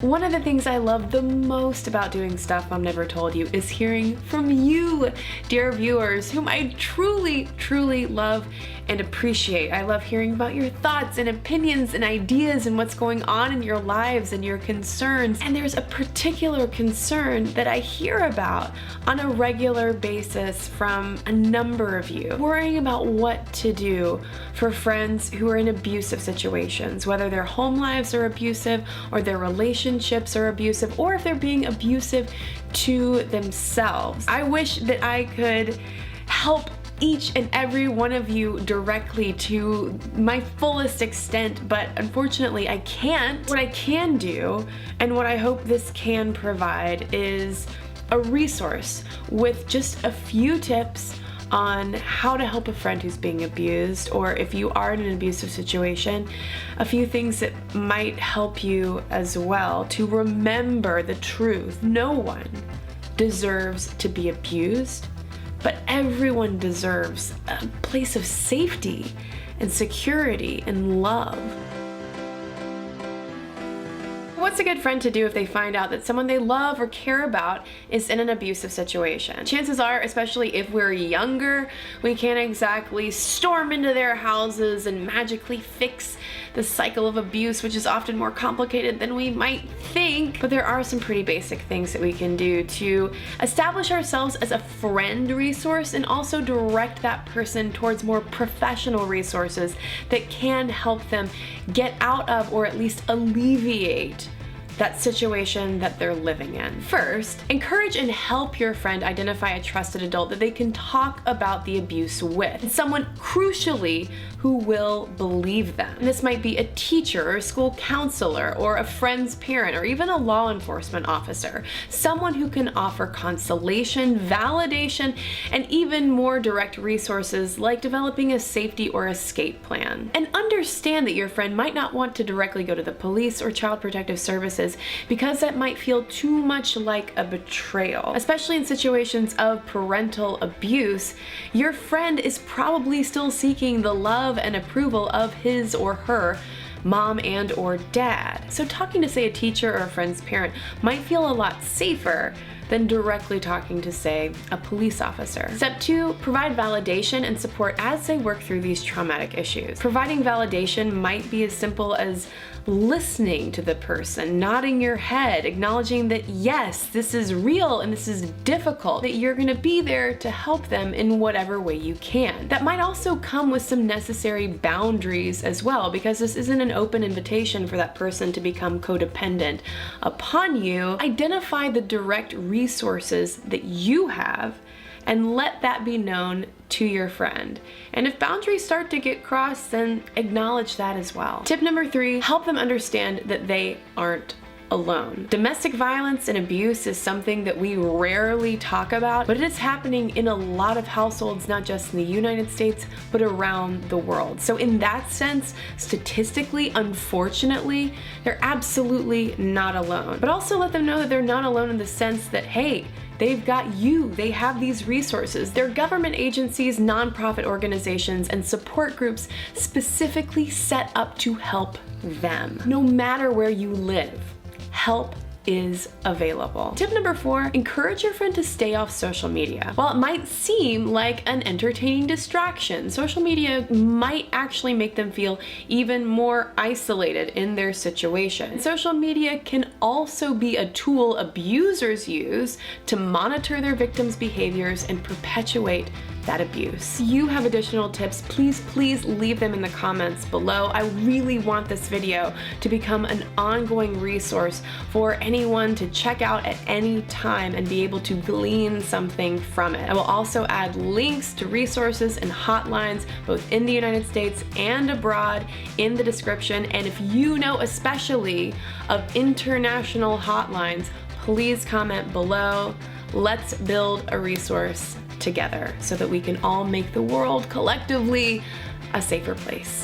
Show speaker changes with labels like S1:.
S1: One of the things I love the most about doing Stuff Mom Never Told You is hearing from you, dear viewers, whom I truly, truly love and appreciate. I love hearing about your thoughts and opinions and ideas and what's going on in your lives and your concerns. And there's a particular concern that I hear about on a regular basis from a number of you, worrying about what to do for friends who are in abusive situations, whether their home lives are abusive or their relationships are abusive, or if they're being abusive to themselves. I wish that I could help each and every one of you directly to my fullest extent, but unfortunately I can't. What I can do, and what I hope this can provide, is a resource with just a few tips on how to help a friend who's being abused, or if you are in an abusive situation, a few things that might help you as well to remember the truth. No one deserves to be abused, but everyone deserves a place of safety and security and love. What's a good friend to do if they find out that someone they love or care about is in an abusive situation? Chances are, especially if we're younger, we can't exactly storm into their houses and magically fix the cycle of abuse, which is often more complicated than we might think. But there are some pretty basic things that we can do to establish ourselves as a friend resource and also direct that person towards more professional resources that can help them get out of, or at least alleviate, that situation that they're living in. First, encourage and help your friend identify a trusted adult that they can talk about the abuse with. Someone, crucially, who will believe them. And this might be a teacher or a school counselor or a friend's parent or even a law enforcement officer. Someone who can offer consolation, validation, and even more direct resources like developing a safety or escape plan. And understand that your friend might not want to directly go to the police or child protective services because that might feel too much like a betrayal. Especially in situations of parental abuse, your friend is probably still seeking the love and approval of his or her mom and or dad. So talking to, say, a teacher or a friend's parent might feel a lot safer than directly talking to, say, a police officer. Step 2, provide validation and support as they work through these traumatic issues. Providing validation might be as simple as listening to the person, nodding your head, acknowledging that yes, this is real and this is difficult, that you're gonna be there to help them in whatever way you can. That might also come with some necessary boundaries as well, because this isn't an open invitation for that person to become codependent upon you. Identify the direct resources that you have and let that be known to your friend. And if boundaries start to get crossed, then acknowledge that as well. Tip number 3, help them understand that they aren't alone. Domestic violence and abuse is something that we rarely talk about, but it is happening in a lot of households, not just in the United States, but around the world. So in that sense, statistically, unfortunately, they're absolutely not alone. But also let them know that they're not alone in the sense that, hey, they've got you. They have these resources. There are government agencies, nonprofit organizations, and support groups specifically set up to help them. No matter where you live, help is available. Tip number 4, encourage your friend to stay off social media. While it might seem like an entertaining distraction, social media might actually make them feel even more isolated in their situation. Social media can also be a tool abusers use to monitor their victims' behaviors and perpetuate that abuse. If you have additional tips, please leave them in the comments below. I really want this video to become an ongoing resource for anyone to check out at any time and be able to glean something from it. I will also add links to resources and hotlines both in the United States and abroad in the description. And if you know especially of international hotlines, please comment below. Let's build a resource together so that we can all make the world collectively a safer place.